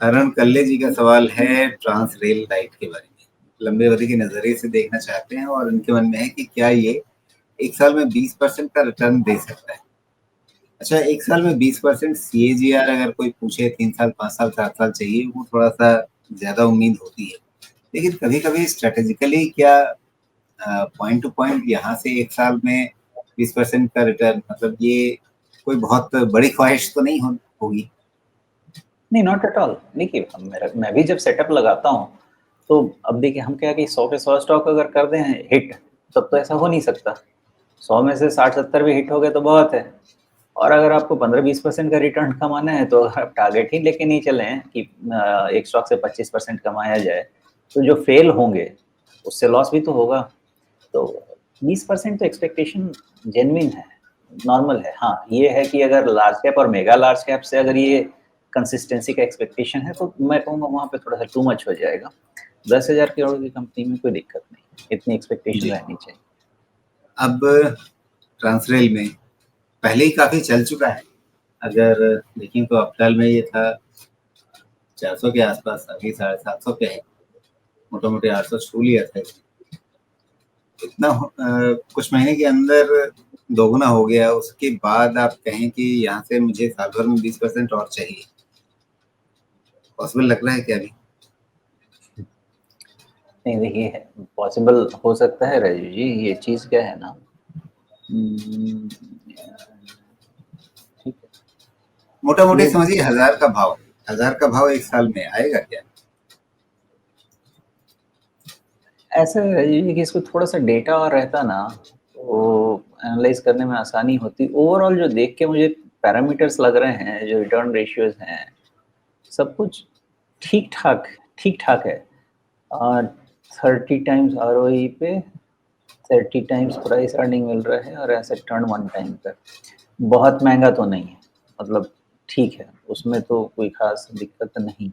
अरुण कल्ले जी का सवाल है ट्रांस रेल लाइट के बारे में। लंबे अवधि के नजरिए से देखना चाहते हैं और उनके मन में है कि क्या ये एक साल में 20% का रिटर्न दे सकता है। अच्छा, एक साल में 20% सीएजीआर अगर कोई पूछे 3 साल 5 साल 7 साल चाहिए, वो थोड़ा सा ज्यादा उम्मीद होती है। लेकिन कभी कभी स्ट्रेटेजिकली क्या पॉइंट टू पॉइंट यहाँ से एक साल में 20% का रिटर्न, मतलब ये कोई बहुत बड़ी ख्वाहिश तो नहीं होगी। नहीं, नॉट एट ऑल। देखिए, मैं भी जब सेटअप लगाता हूँ तो अब देखिए हम क्या कि 100 के 100 स्टॉक अगर कर दें हिट, तब तो ऐसा हो नहीं सकता। 100 में से 60-70 भी हिट हो गए तो बहुत है। और अगर आपको 15-20% का रिटर्न कमाना है तो आप टारगेट ही लेके नहीं चले हैं कि एक स्टॉक से 25% कमाया जाए, तो जो फेल होंगे उससे लॉस भी तो होगा। तो 20% तो एक्सपेक्टेशन जेन्युइन है, नॉर्मल है। हाँ, ये है कि अगर लार्ज कैप और मेगा लार्ज कैप से अगर ये कंसिस्टेंसी का एक्सपेक्टेशन है तो मैं कहूँगा वहाँ पे थोड़ा सा टू मच हो जाएगा। 10,000 करोड़ की कंपनी में कोई दिक्कत नहीं, इतनी एक्सपेक्टेशन जी। रहनी चाहिए। अब ट्रांसरेल में पहले ही काफी चल चुका है। अगर देखें तो अप्रैल में ये था 400 के आसपास, अभी 750 पे है। मोटा मोटी 800 छू लिया था इसने। इतना कुछ महीने के अंदर दोगुना हो गया। उसके बाद आप कहें कि यहाँ से मुझे साल भर में 20% और चाहिए, पॉसिबल लग रहा है क्या अभी? नहीं, देखिए पॉसिबल हो सकता है राजीव जी। ये चीज़ क्या है ना, ठीक है, मोटा मोटी ये समझिए 1000 का भाव, 1000 का भाव एक साल में आएगा क्या? ऐसा है राजीव जी कि इसको थोड़ा सा डेटा और रहता ना तो एनालाइज करने में आसानी होती। ओवरऑल जो देख के मुझे पैरामीटर्स लग रहे हैं, जो रिटर्न रेशियोज हैं, सब कुछ ठीक ठाक ठीक ठाक है। 30 टाइम्स आरओई पे 30 टाइम्स प्राइस अर्निंग मिल रहा है और एसेट टर्न 1 टाइम पर। बहुत महंगा तो नहीं है, मतलब ठीक है, उसमें तो कोई खास दिक्कत नहीं।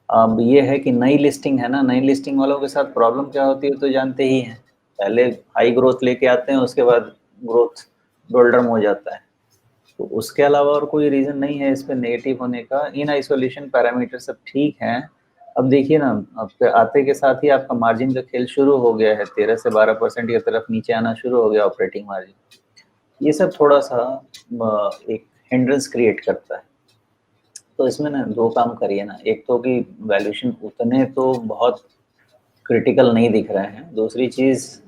अब ये है कि नई लिस्टिंग है ना, नई लिस्टिंग वालों के साथ प्रॉब्लम क्या होती है तो जानते ही हैं। पहले हाई ग्रोथ लेके आते हैं, उसके बाद ग्रोथ डोल्डरम हो जाता है। तो उसके अलावा और कोई रीज़न नहीं है इस पे नेगेटिव होने का। इन आइसोलेशन पैरामीटर सब ठीक हैं। अब देखिए ना, अब आते के साथ ही आपका मार्जिन का खेल शुरू हो गया है, 13 से 12% की तरफ नीचे आना शुरू हो गया ऑपरेटिंग मार्जिन। ये सब थोड़ा सा एक हिंड्रेंस क्रिएट करता है। तो इसमें ना 2 काम करिए ना, एक तो कि वैल्यूएशन उतने तो बहुत क्रिटिकल नहीं दिख रहे हैं। दूसरी चीज़,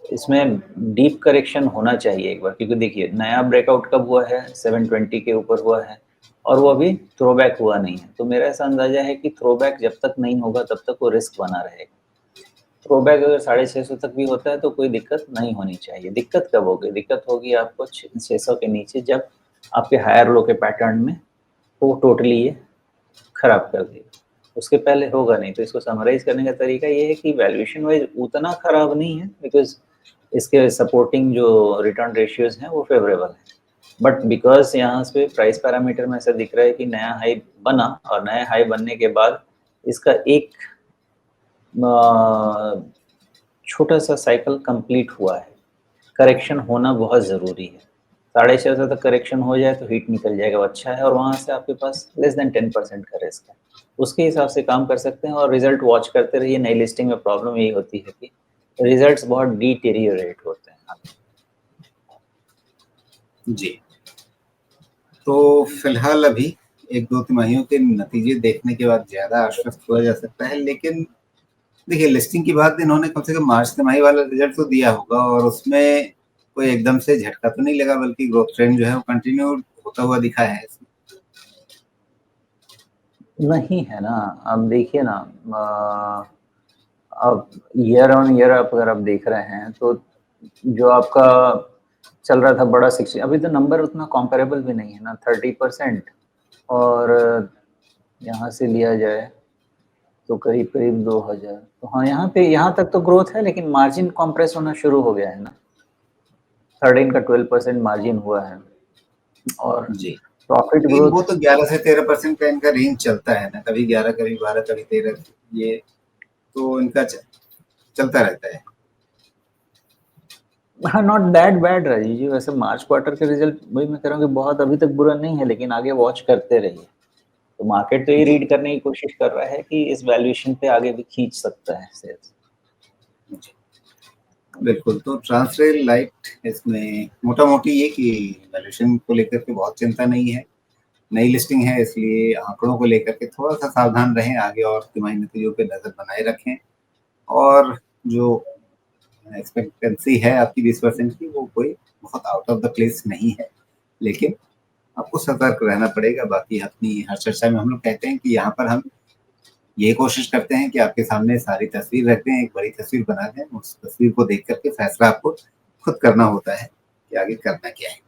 इसमें डीप करेक्शन होना चाहिए एक बार, क्योंकि देखिए नया ब्रेकआउट कब हुआ है, 720 के ऊपर हुआ है और वो अभी थ्रोबैक हुआ नहीं है। तो मेरा ऐसा अंदाजा है कि थ्रोबैक जब तक नहीं होगा तब तक वो रिस्क बना रहेगा। थ्रोबैक अगर 650 तक भी होता है तो कोई दिक्कत नहीं होनी चाहिए। दिक्कत कब होगी? दिक्कत होगी आपको 600 के नीचे, जब आपके हायर लो के पैटर्न में वो टोटली ये खराब कर देगा। उसके पहले होगा नहीं। तो इसको समराइज करने का तरीका ये है कि वैल्यूएशन वाइज उतना खराब नहीं है, बिकॉज इसके सपोर्टिंग जो रिटर्न रेशियोज हैं वो फेवरेबल है। बट बिकॉज यहाँ पे प्राइस पैरामीटर में ऐसा दिख रहा है कि नया हाई बना और नया हाई बनने के बाद इसका एक छोटा सा साइकिल कंप्लीट हुआ है। करेक्शन होना बहुत ज़रूरी है। 650 तक करेक्शन हो जाए तो हीट निकल जाएगा, वो अच्छा है। और वहाँ से आपके पास लेस देन 10% का रिस्क है। उसके हिसाब से काम कर सकते हैं और रिजल्ट वॉच करते रहिए। नई लिस्टिंग में प्रॉब्लम यही होती है कि रिजल्ट्स बहुत डिटेरियोरेट होते हैं। जी। तो फिलहाल अभी 1-2 तिमाहियों के नतीजे देखने के बाद ज्यादा आश्वस्त हुआ जा सकता है। लेकिन देखिए, लिस्टिंग के बाद इन्होंने कम से कम मार्च तिमाही वाला रिजल्ट तो दिया होगा और उसमें कोई एकदम से झटका तो नहीं लगा, बल्कि ग्रोथ ट्रेंड जो है वो कंटिन्यू होता हुआ दिखा है इसमें। नहीं है ना, अब देखिए ना, अब ईयर ऑन ईयर आप अगर आप देख रहे हैं तो जो आपका चल रहा था बड़ा 60, अभी तो नंबर उतना कंपेरेबल भी नहीं है ना, 30%। और यहाँ से लिया जाए तो करीब करीब 2000। तो हाँ, यहाँ पे यहाँ तक तो ग्रोथ है, लेकिन मार्जिन कॉम्प्रेस होना शुरू हो गया है ना। 13 का 12% मार्जिन हुआ है और जी। प्रॉफिट लेकिन वो ग्रोथ। तो 11 से 13% का इनका रेंज चलता है ना, कभी 11, कभी 12, कभी 13। ये तो इनका चलता रहता है। हाँ, नॉट दैट बैड राजीव जी, वैसे मार्च क्वार्टर के रिज़ल्ट वही मैं कह रहा हूँ कि बहुत अभी तक बुरा नहीं है, लेकिन आगे वॉच करते रहिए। तो मार्केट तो ये जी, रीड करने की कोशिश कर रहा है कि इस वैल्यूएशन पे आगे भी खींच सकता है शेयर्स। जी। बिल्कुल, तो ट्रांसरेल लाइट इसमें मोटा-मोटी ये कि वैल्यूएशन को लेकर के बहुत चिंता नहीं है। नई लिस्टिंग है इसलिए आँकड़ों को लेकर के थोड़ा-सा सावधान रहें, आगे और तिमाही नतीजों पे नज़र बनाए रखें और जो एक्सपेक्टेंसी है आपकी 20% की वो कोई बहुत आउट ऑफ द प्लेस नहीं है। लेकिन आपको सतर्क रहना पड़ेगा, बाकी अपनी हर चर्चा में हम लोग कहते हैं कि यहाँ पर हम ये कोशिश करते हैं कि आपके सामने सारी तस्वीर रख दें, एक बड़ी तस्वीर बना दें, उस तस्वीर को देख कर के फैसला आपको खुद करना होता है कि आगे करना क्या है।